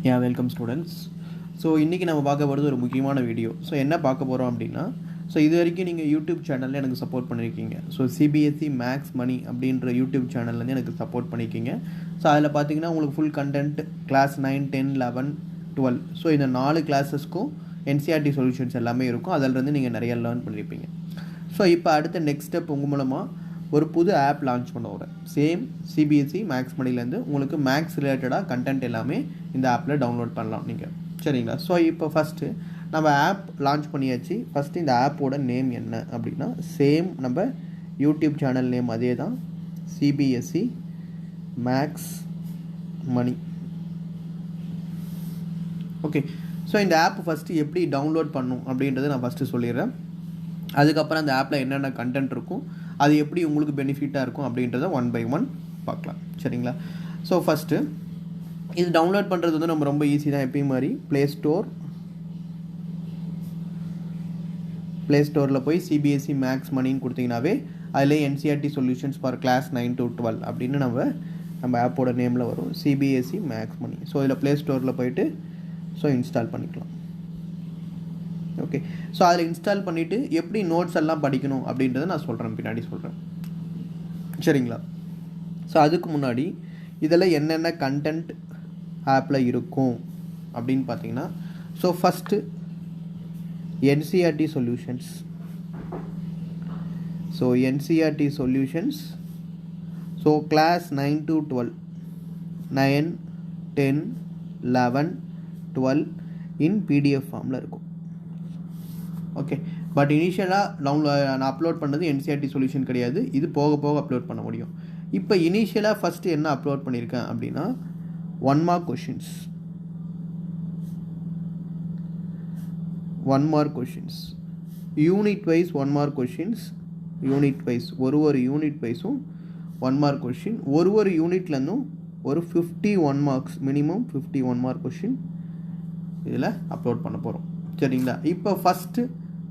Yeah, welcome students. So இன்றைக்கி நம்ம பார்க்க போகிறது ஒரு முக்கியமான வீடியோ. ஸோ என்ன பார்க்க போகிறோம் அப்படின்னா, ஸோ இது வரைக்கும் நீங்கள் யூடியூப் சேனலில் எனக்கு சப்போர்ட் பண்ணியிருக்கீங்க. ஸோ CBSE மேக்ஸ் மணி அப்படின்ற யூடியூப் சேனல்லேருந்து எனக்கு சப்போர்ட் பண்ணியிருக்கீங்க. ஸோ அதில் பார்த்தீங்கன்னா உங்களுக்கு ஃபுல் கண்டென்ட் கிளாஸ் 9, 10, 11, 12. ஸோ இந்த 4 கிளாஸஸ்க்கும் NCERT சொல்யூஷன்ஸ் எல்லாமே இருக்கும். அதிலிருந்து நீங்கள் நிறைய லேர்ன் பண்ணியிருப்பீங்க. ஸோ இப்போ அடுத்த நெக்ஸ்ட் ஸ்டெப் உங்கள் மூலமாக ஒரு புது ஆப் லான்ச் பண்ண வரேன். சேம் CBSE மேக்ஸ் மணிலேருந்து உங்களுக்கு மேக்ஸ் ரிலேட்டடாக கண்டென்ட் எல்லாமே இந்த ஆப்பில் டவுன்லோட் பண்ணலாம் நீங்கள். சரிங்களா? ஸோ இப்போ ஃபஸ்ட்டு நம்ம ஆப் லான்ச் பண்ணியாச்சு. ஃபஸ்ட்டு இந்த ஆப்போட நேம் என்ன அப்படின்னா, சேம் நம்ம யூடியூப் சேனல் நேம் அதே தான், CBSE மேக்ஸ் மணி. ஓகே. ஸோ இந்த ஆப் ஃபஸ்ட்டு எப்படி டவுன்லோட் பண்ணும் அப்படின்றத நான் ஃபஸ்ட்டு சொல்லிடுறேன். அதுக்கப்புறம் அந்த ஆப்பில் என்னென்ன கண்டென்ட் இருக்கும், அது எப்படி உங்களுக்கு பெனிஃபிட்டாக இருக்கும் அப்படின்றத 1 by 1 பார்க்கலாம். சரிங்களா? ஸோ ஃபஸ்ட்டு இது டவுன்லோட் பண்ணுறது வந்து நம்ம ரொம்ப ஈஸி தான். எப்பயும் மாதிரி ப்ளே ஸ்டோரில் போய் CBSE மேக்ஸ் மணின்னு கொடுத்தீங்கன்னாவே அதிலே NCERT solutions for class 9 to 12 அப்படின்னு நம்ம ஆப்போட நேமில் வரும், CBSE மேக்ஸ் மணி. ஸோ இதில் ப்ளே ஸ்டோரில் போயிட்டு இன்ஸ்டால் பண்ணிக்கலாம். ஓகே. ஸோ அதில் இன்ஸ்டால் பண்ணிவிட்டு எப்படி நோட்ஸ் எல்லாம் படிக்கணும் அப்படின்றத நான் சொல்கிறேன், பின்னாடி சொல்கிறேன். சரிங்களா? ஸோ அதுக்கு முன்னாடி இதில் என்னென்ன கண்டென்ட் ஆப்பில் இருக்கும் அப்படின்னு பார்த்தீங்கன்னா, so first NCERT solutions. So NCERT solutions, so class 9 to 12, 9, 10, 11, 12 in PDF ஃபார்மில் இருக்கும். ஓகே. பட் இனிஷியலாக நான் அப்லோட் பண்ணது NCERT சொல்யூஷன் கிடையாது. இது போக போக அப்லோட் பண்ண முடியும். இப்போ இனிஷியலாக ஃபஸ்ட்டு என்ன அப்லோட் பண்ணியிருக்கேன் அப்படின்னா, 1 mark questions. 1 mark questions unit wise 1 mark questions. Unit wise ஒரு யூனிட் வைஸும் 1 mark கொஷின். ஒரு யூனிட்லேருந்தும் ஒரு 51 marks, மினிமம் 51 mark கொஷின் இதில் அப்லோட் பண்ண போகிறோம். சரிங்களா? இப்போ ஃபஸ்ட்டு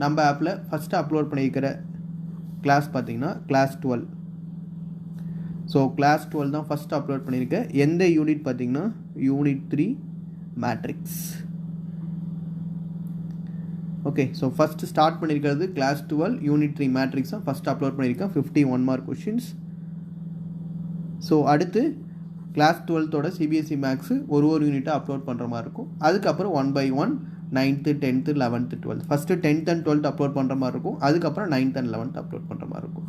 நம்ம ஆப்பில் ஃபஸ்ட்டு அப்லோட் பண்ணியிருக்கிற கிளாஸ் பார்த்திங்கன்னா கிளாஸ் 12. ஸோ கிளாஸ் 12 தான் ஃபஸ்ட்டு அப்லோட் பண்ணியிருக்கேன். எந்த யூனிட் பார்த்திங்கன்னா unit 3 matrix. Okay. So first start பண்ணியிருக்கிறது கிளாஸ் 12 யூனிட் 3 மேட்ரிக்ஸ் தான் ஃபஸ்ட்டு அப்லோட் பண்ணியிருக்கேன், 51 mark கொஷின்ஸ். ஸோ அடுத்து கிளாஸ் 12தோட CBSE மேக்ஸு ஒரு யூனிட்டாக அப்லோட் பண்ணுற மாதிரி இருக்கும். அதுக்கப்புறம் 1 by 1 9th, 10th, 11th, 12th. First 10th and 12th upload பண்ணுற மாதிரி இருக்கும். அதுக்கப்புறம் 9th and 11th அப்லோட் பண்ணுற மாதிரி இருக்கும்.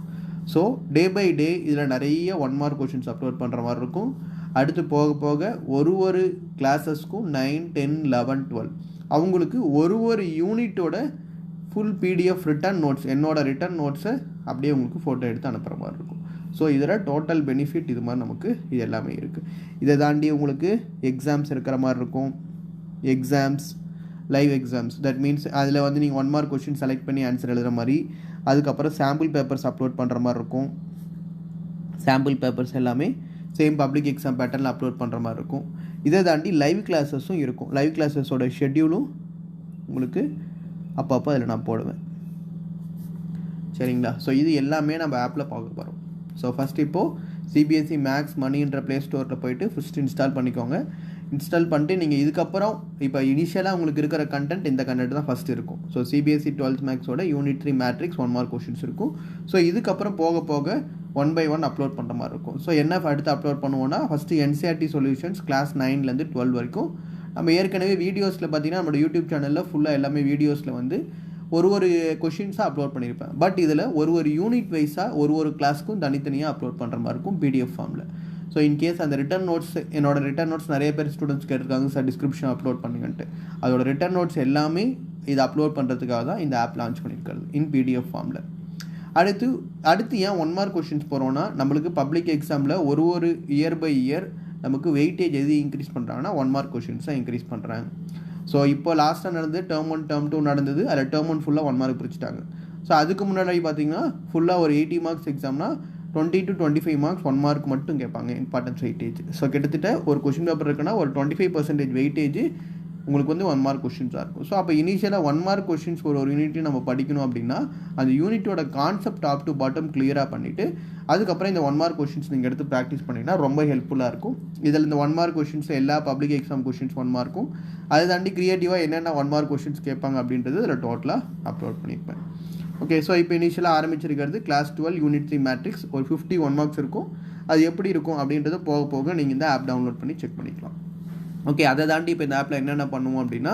ஸோ டே பை டே இதில் நிறைய 1 mark கொஷின்ஸ் அப்லோட் பண்ணுற மாதிரி இருக்கும். அடுத்து போக போக ஒரு கிளாஸஸ்க்கும் 9, 10, 11, 12 அவங்களுக்கு ஒரு யூனிட்டோட ஃபுல் PDF ரிட்டன் நோட்ஸ், என்னோடய ரிட்டன் நோட்ஸை அப்படியே உங்களுக்கு ஃபோட்டோ எடுத்து அனுப்புகிற மாதிரி இருக்கும். ஸோ இதில் டோட்டல் பெனிஃபிட் இது மாதிரி நமக்கு இது எல்லாமே இருக்குது. இதை தாண்டி உங்களுக்கு எக்ஸாம்ஸ் இருக்கிற மாதிரி இருக்கும். Exams, live exams, that means அதில் வந்து நீங்கள் 1 mark கொஷின் செலக்ட் பண்ணி ஆன்சர் எழுதுகிற மாதிரி. அதுக்கப்புறம் சாம்பிள் பேப்பர்ஸ் அப்லோட் பண்ணுற மாதிரி இருக்கும். சாம்பிள் பேப்பர்ஸ் எல்லாமே சேம் பப்ளிக் எக்ஸாம் பேட்டர்னில் அப்லோட் பண்ணுற மாதிரி இருக்கும். இதை தாண்டி லைவ் கிளாஸஸும் இருக்கும். லைவ் கிளாஸஸோட ஷெட்யூலும் உங்களுக்கு அப்பப்போ அதில் நான் போடுவேன். சரிங்களா? ஸோ இது எல்லாமே நம்ம ஆப்பில் பார்க்க போகிறோம். ஸோ ஃபஸ்ட்டு இப்போது CBSE மேக்ஸ் மணின்ற ப்ளே ஸ்டோரில் போய்ட்டு ஃபஸ்ட்டு இன்ஸ்டால் பண்ணிக்கோங்க. இன்ஸ்டால் பண்ணிட்டு நீங்கள் இதுக்கப்புறம் இப்போ இனிஷியலாக உங்களுக்கு இருக்கிற கண்டென்ட் இந்த கண்டென்ட் தான் ஃபஸ்ட்டு இருக்கும். ஸோ CBSE 12th மேக்ஸோட யூனிட் 3 மேட்ரிக்ஸ் 1 mark கொஷின்ஸ் இருக்கும். ஸோ இதுக்கப்புறம் போக போக 1 by 1 அப்லோட் பண்ணுற மாதிரி இருக்கும். ஸோ என்ன அடுத்து அப்லோட் பண்ணுவோன்னா, ஃபஸ்ட்டு NCERT சொல்யூஷன்ஸ் கிளாஸ் 9லேருந்து 12 வரைக்கும். நம்ம ஏற்கனவே வீடியோஸில் பார்த்தீங்கன்னா நம்மளோட யூடியூப் சேனலில் ஃபுல்லாக எல்லாமே வீடியோஸில் வந்து ஒரு கொஷின்ஸாக அப்லோட் பண்ணியிருப்பேன். பட் இதில் ஒரு யூனிட் வைஸாக ஒரு கிளாஸ்க்கும் தனித்தனியாக அப்லோட் பண்ணுற மாதிரி இருக்கும் PDF ஃபார்மில். ஸோ இன்கேஸ் அந்த ரிட்டன் நோட்ஸ், என்னோடய ரிட்டன் நோட்ஸ் நிறைய பேர் ஸ்டூடெண்ட்ஸ் கேட்டிருக்காங்க சார் டிஸ்கிரிப்ஷன் அப்லோட் பண்ணுங்கன்ட்டு. அதோட ரிட்டன் நோட்ஸ் எல்லாமே இதை அப்லோட் பண்ணுறதுக்காக தான் இந்த ஆப் லான்ச் பண்ணியிருக்கிறது இன் PDF ஃபார்மில். அடுத்து ஏன் 1 mark கொஷின்ஸ் போகிறோன்னா, நம்மளுக்கு பப்ளிக் எக்ஸாமில் ஒரு இயர் பை இயர் நமக்கு வெயிட்டேஜ் எது இன்க்ரீஸ் பண்ணுறாங்கன்னா 1 mark கொஷின்ஸாக இன்க்ரீஸ் பண்ணுறாங்க. ஸோ இப்போ லாஸ்ட்டாக நடந்தது டேர்ம் 1 டேர்ம் 2 நடந்தது. அதில் டேர்ம் 1 ஃபுல்லாக 1 mark பிரிச்சுட்டாங்க. ஸோ அதுக்கு முன்னாடி பார்த்தீங்கன்னா ஃபுல்லாக ஒரு 80 marks எக்ஸாம்னா 20 to 25 marks 1 mark மட்டும் கேட்பாங்க இம்பார்ட்டன்ஸ் வெயிட்டேஜ். ஸோ கிட்டத்தட்ட ஒரு கொஷின் பேப்பர் இருக்குன்னா ஒரு 25% வெயிட்டேஜ் உங்களுக்கு வந்து 1 மார்க் கொஷின்ஸாக இருக்கும். ஸோ அப்போ இனிஷியலாக 1 மார்க் கொஷின்ஸ் ஒரு யூனிட்டையும் நம்ம படிக்கணும் அப்படின்னா அந்த யூனிட்டோட கான்செப்ட் டாப் டு பாட்டம் கிளியராக பண்ணிவிட்டு அதுக்கப்புறம் இந்த 1 மார்க் கொஷின்ஸ் நீங்கள் எடுத்து ப்ராக்டிஸ் பண்ணிங்கன்னா ரொம்ப ஹெல்ப்ஃபுல்லாக இருக்கும். இதில் இந்த 1 மார்க் கொஷின்ஸ் எல்லா பப்ளிக் எக்ஸாம் கொஷின்ஸ் 1 மார்க்கும் அதை தாண்டி க்ரியேட்டிவாக என்னென்ன 1 மார்க் கொஷின்ஸ் கேட்பாங்க அப்படின்றது இதில் டோட்டலாக அப்லோட் பண்ணியிருப்பேன். ஓகே, ஸோ இப்போ இனிஷியலாக ஆரம்பிச்சிருக்கிறது கிளாஸ் 12 யூனிட் 3 மேட்ரிக்ஸ் ஒரு 51 மார்க்ஸ் இருக்கும். அது எப்படி இருக்கும் அப்படின்றத போக போக நீங்கள் இந்த ஆப் டவுன்லோட் பண்ணி செக் பண்ணிக்கலாம். ஓகே, அதை தாண்டி இப்போ இந்த ஆப்பில் என்னென்ன பண்ணுவோம் அப்படின்னா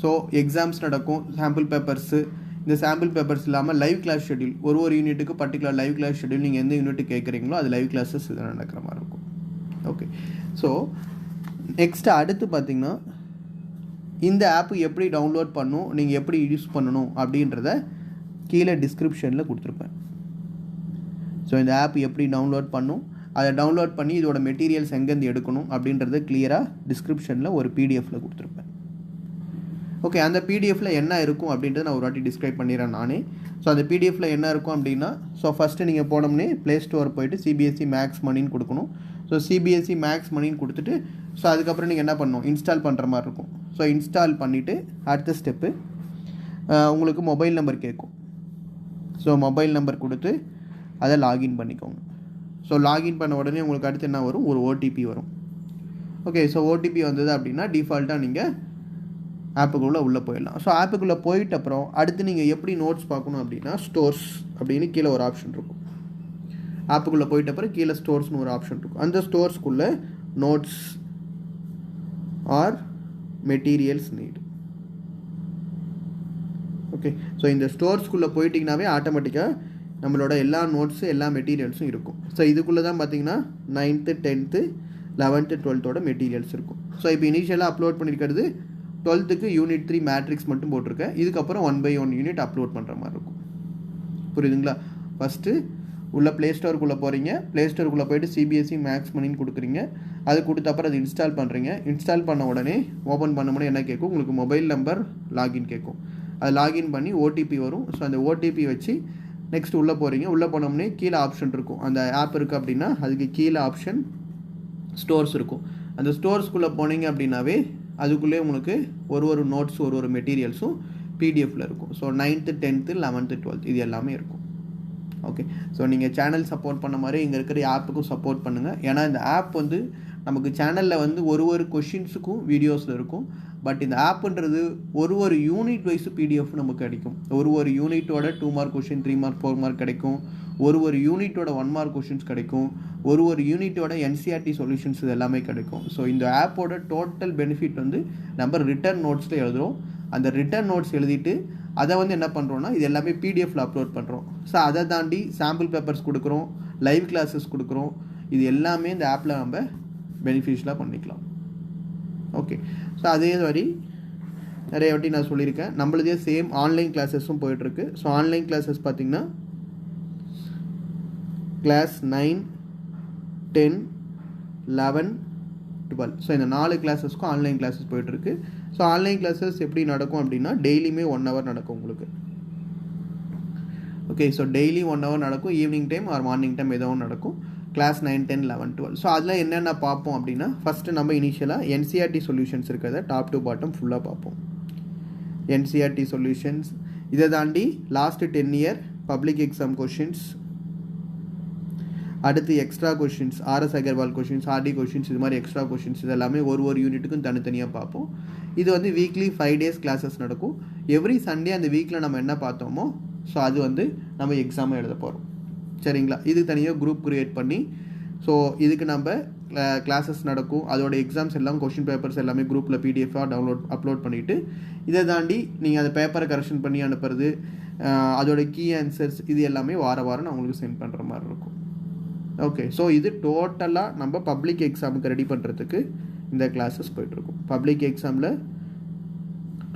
ஸோ எக்ஸாம்ஸ் நடக்கும், சாம்பிள் பேப்பர்ஸு, இந்த சாம்பிள் பேப்பர்ஸ் இல்லாமல் லைவ் கிளாஸ் ஷெட்யூல் ஒரு யூனிட்டுக்கு பர்டிகுலர் லைவ் கிளாஸ் ஷெட்யூல் நீங்கள் எந்த யூனிட்டு கேட்குறீங்களோ அது லைவ் கிளாஸஸ் இது நடக்கிற மாதிரி இருக்கும். ஓகே, ஸோ நெக்ஸ்ட்டு அடுத்து பார்த்திங்கன்னா இந்த ஆப்பு எப்படி டவுன்லோட் பண்ணணும், நீங்கள் எப்படி யூஸ் பண்ணணும் அப்படின்றத கீழே டிஸ்கிரிப்ஷனில் கொடுத்துருப்பேன். ஸோ இந்த ஆப் எப்படி டவுன்லோட் பண்ணும், அதை டவுன்லோட் பண்ணி இதோட மெட்டீரியல்ஸ் எங்கேருந்து எடுக்கணும் அப்படின்றத கிளியராக டிஸ்கிரிப்ஷனில் ஒரு பிடிஎஃப்பில் கொடுத்துருப்பேன். ஓகே, அந்த பிடிஎஃப்பில் என்ன இருக்கும் அப்படின்றத நான் ஒரு வாட்டி டிஸ்கிரைப் பண்ணிடுறேன் நானே. ஸோ அந்த பிடிஎஃப்பில் என்ன இருக்கும் அப்படின்னா ஸோ ஃபஸ்ட்டு நீங்கள் போனோம்னே ப்ளே ஸ்டோர் போய்ட்டு சிபிஎஸ்சி மேக்ஸ் மணின்னு கொடுக்கணும். ஸோ சிபிஎஸ்சி மேக்ஸ் மணின்னு கொடுத்துட்டு ஸோ அதுக்கப்புறம் நீங்கள் என்ன பண்ணணும், இன்ஸ்டால் பண்ணுற மாதிரி இருக்கும். ஸோ இன்ஸ்டால் பண்ணிவிட்டு அடுத்த ஸ்டெப்பு உங்களுக்கு மொபைல் நம்பர் கேட்கும். ஸோ மொபைல் நம்பர் கொடுத்து அதை லாகின் பண்ணிக்கோங்க. ஸோ லாகின் பண்ண உடனே உங்களுக்கு அடுத்து என்ன வரும், ஒரு ஓடிபி வரும். ஓகே, ஸோ ஓடிபி வந்தது அப்படின்னா டிஃபால்ட்டாக நீங்கள் ஆப்புக்குள்ளே உள்ளே போயிடலாம். ஸோ ஆப்புக்குள்ளே போயிட்ட அப்புறம் அடுத்து நீங்கள் எப்படி நோட்ஸ் பார்க்கணும் அப்படின்னா ஸ்டோர்ஸ் அப்படின்னு கீழே ஒரு ஆப்ஷன் இருக்கும். ஆப்புக்குள்ளே போயிட்ட அப்புறம் கீழே ஸ்டோர்ஸ்னு ஒரு ஆப்ஷன் இருக்கும். அந்த ஸ்டோர்ஸ்க்குள்ளே notes or materials need. Okay, so இந்த ஸ்டோர்ஸ்க்குள்ளே போயிட்டிங்கனாவே ஆட்டோமேட்டிக்காக நம்மளோட எல்லா நோட்ஸு எல்லா மெட்டீரியல்ஸும் இருக்கும். ஸோ இதுக்குள்ளே தான் பார்த்தீங்கன்னா 9th 10th 11th 12th materials இருக்கும். ஸோ இப்போ இனிஷியலாக அப்லோட் பண்ணியிருக்கிறது 12th யூனிட் 3 மேட்ரிக்ஸ் மட்டும் போட்டிருக்கேன். இதுக்கப்புறம் 1 by 1 யூனிட் அப்லோட் பண்ணுற மாதிரி இருக்கும். புரியுதுங்களா? ஃபஸ்ட்டு உள்ள ப்ளே ஸ்டோருக்குள்ளே போகிறீங்க, ப்ளே ஸ்டோருக்குள்ளே போய்ட்டு சிபிஎஸ்சி மேக்ஸ் மணின்னு கொடுக்குறீங்க. அது கொடுத்த அப்புறம் அது இன்ஸ்டால் பண்ணுறீங்க. இன்ஸ்டால் பண்ண உடனே ஓப்பன் பண்ண என்ன கேட்கும், உங்களுக்கு மொபைல் நம்பர் லாகின் கேட்கும். அது லாகின் பண்ணி ஓடிபி வரும். ஸோ அந்த ஓடிபி வச்சு நெக்ஸ்ட் உள்ளே போகிறீங்க. உள்ளே போனோம்னே கீழே ஆப்ஷன் இருக்கும். அந்த ஆப் இருக்குது அப்படின்னா அதுக்கு கீழே ஆப்ஷன் ஸ்டோர்ஸ் இருக்கும். அந்த ஸ்டோர்ஸ்குள்ளே போனீங்க அப்படின்னாவே அதுக்குள்ளே உங்களுக்கு ஒரு நோட்ஸ் ஒரு மெட்டீரியல்ஸும் பிடிஎஃப்பில் இருக்கும். So 9th 10th 11th 12th இது எல்லாமே இருக்கும். ஓகே, ஸோ நீங்கள் சேனல் சப்போர்ட் பண்ண மாதிரி இங்கே இருக்கிற ஆப்புக்கும் சப்போர்ட் பண்ணுங்கள். ஏன்னா இந்த ஆப் வந்து நமக்கு சேனலில் வந்து ஒரு கொஷின்ஸுக்கும் வீடியோஸில் இருக்கும். பட் இந்த ஆப்புன்றது ஒரு யூனிட் வைஸ் பிடிஎஃப் நமக்கு கிடைக்கும். ஒரு யூனிட்டோட 2 மார்க் கொஷின் 3 மார்க் 4 மார்க் கிடைக்கும். ஒரு யூனிட்டோட 1 மார்க் கொஷின்ஸ் கிடைக்கும். ஒரு யூனிட்டோட என்சிஆர்டி சொல்யூஷன்ஸ் இது எல்லாமே கிடைக்கும். ஸோ இந்த ஆப்போட டோட்டல் பெனிஃபிட் வந்து நம்ம ரிட்டர்ன் நோட்ஸில் எழுதுகிறோம். அந்த ரிட்டர்ன் நோட்ஸ் எழுதிட்டு அதை வந்து என்ன பண்ணுறோன்னா இது எல்லாமே பிடிஎஃப்பில் அப்லோட் பண்ணுறோம். ஸோ அதை தாண்டி சாம்பிள் பேப்பர்ஸ் கொடுக்குறோம், லைவ் கிளாஸஸ் கொடுக்குறோம். இது எல்லாமே இந்த ஆப்பில் நம்ம பெனிஃபிஷியலாக பண்ணிக்கலாம். ஓகே, ஸோ அதே மாதிரி நிறைய வாட்டி நான் சொல்லியிருக்கேன், நம்மளதே சேம் ஆன்லைன் கிளாஸஸும் போயிட்டுருக்கு. ஸோ ஆன்லைன் கிளாஸஸ் பார்த்திங்கன்னா கிளாஸ் 9, 10, 11, 12 ஸோ இந்த 4 கிளாஸஸ்க்கும் ஆன்லைன் கிளாஸஸ் போயிட்டுருக்கு. ஸோ ஆன்லைன் கிளாஸஸ் எப்படி நடக்கும் அப்படின்னா டெய்லியுமே 1 hour நடக்கும் உங்களுக்கு. ஓகே, ஸோ டெய்லி 1 hour நடக்கும். Evening time or morning time ஏதோ ஒன்று நடக்கும். கிளாஸ் 9, 10, 11, 12 ஸோ அதில் என்னென்ன பார்ப்போம் அப்படின்னா ஃபஸ்ட்டு நம்ம இனிஷியலாக என்சிஆர்டி சொல்யூஷன்ஸ் இருக்கிறத டாப் டு பாட்டம் ஃபுல்லாக பார்ப்போம். என்சிஆர்டி சொல்யூஷன்ஸ் இதை தாண்டி last 10 year public exam questions, அடுத்து extra questions, RS Agarwal questions, RD questions, இது மாதிரி எக்ஸ்ட்ரா கொஷின்ஸ் இது எல்லாமே ஒரு யூனிட்டுக்கும் தனித்தனியாக பார்ப்போம். இது வந்து வீக்லி 5 days கிளாஸஸ் நடக்கும். எவ்ரி சண்டே அந்த வீக்கில் நம்ம என்ன பார்த்தோமோ ஸோ அது வந்து நம்ம எக்ஸாமை எழுத போகிறோம். சரிங்களா? இது தனியாக குரூப் க்ரியேட் பண்ணி ஸோ இதுக்கு நம்ம கிளாஸஸ் நடக்கும். அதோட எக்ஸாம்ஸ் எல்லாம் கொஷின் பேப்பர்ஸ் எல்லாமே குரூப்பில் பிடிஎஃபாக அப்லோட் பண்ணிவிட்டு இதை தாண்டி நீங்கள் அந்த பேப்பரை கரெக்ஷன் பண்ணி அனுப்புறது, அதோட கீ ஆன்சர்ஸ் இது எல்லாமே வாரம் நான் உங்களுக்கு சென்ட் பண்ணுற மாதிரி இருக்கும். ஓகே, ஸோ இது டோட்டலாக நம்ம பப்ளிக் எக்ஸாமுக்கு ரெடி பண்ணுறதுக்கு இந்த கிளாஸஸ் போய்ட்டுருக்கும். பப்ளிக் எக்ஸாமில்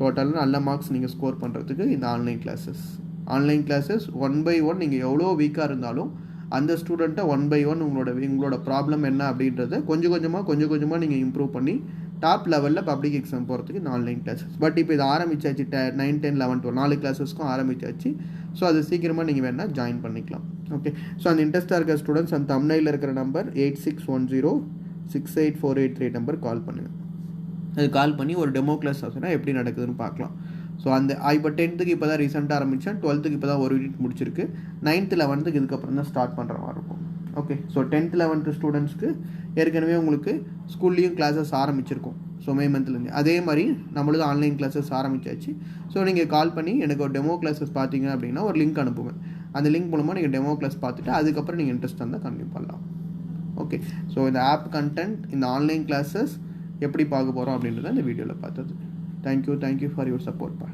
டோட்டலாக நல்ல மார்க்ஸ் நீங்கள் ஸ்கோர் பண்ணுறதுக்கு இந்த ஆன்லைன் கிளாஸஸ் 1 by 1 நீங்கள் எவ்வளோ வீக்காக இருந்தாலும் அந்த ஸ்டூடெண்ட்டை 1 by 1 உங்களோட ப்ராப்ளம் என்ன அப்படின்றத கொஞ்சம் கொஞ்சமாக நீங்கள் இம்ப்ரூவ் பண்ணி டாப் லெவலில் பப்ளிக் எக்ஸாம் போகிறதுக்கு இந்த ஆன்லைன் கிளாஸஸ். பட் இப்போ இது ஆரம்பிச்சாச்சு 9, 10, 11, 12 4 கிளாஸஸ்க்கும் ஆரம்பிச்சாச்சு. ஸோ அது சீக்கிரமாக நீங்கள் வேணால் ஜாயின் பண்ணிக்கலாம். ஓகே, ஸோ அந்த இன்ட்ரெஸ்ட்டாக இருக்கிற ஸ்டூடெண்ட்ஸ் அந்த தம்ப்நெயிலில் இருக்கிற நம்பர் 8610684838 நம்பர் கால் பண்ணுங்கள். அது கால் பண்ணி ஒரு டெமோ கிளாஸ் ஆச்சுன்னா எப்படி நடக்குதுன்னு பார்க்கலாம். ஸோ அந்த இப்போ 10th இப்போ தான் ரீசெண்டாக ஆரம்பித்தேன், 12th இப்போ தான் ஒரு யூனிட் முடிச்சிருக்கு, 9th 11th இதுக்கப்புறம் தான் ஸ்டார்ட் பண்ணுற மாதிரி இருக்கும். ஓகே, ஸோ 10th 11th ஸ்டூடெண்ட்ஸ்க்கு ஏற்கனவே உங்களுக்கு ஸ்கூல்லேயும் கிளாஸஸ் ஆரம்பிச்சிருக்கும். ஸோ மே மந்த்லேருந்து அதே மாதிரி நம்மளுக்கு ஆன்லைன் கிளாஸஸ் ஆரம்பிச்சாச்சு. ஸோ நீங்கள் கால் பண்ணி எனக்கு ஒரு டெமோ கிளாஸஸ் பார்த்தீங்க அப்படின்னா ஒரு லிங்க் அனுப்புவேன். அந்த லிங்க் மூலமாக நீங்கள் டெமோ கிளாஸ் பார்த்துட்டு அதுக்கப்புறம் நீங்கள் இன்ட்ரெஸ்ட் இருந்தால் கண்டினியூ பண்ணலாம். ஓகே, ஸோ இந்த ஆப் கண்டென்ட், இந்த ஆன்லைன் கிளாஸஸ் எப்படி பார்க்க போகிறோம் அப்படின்றத இந்த வீடியோவில் பார்த்தது. Thank you for your support.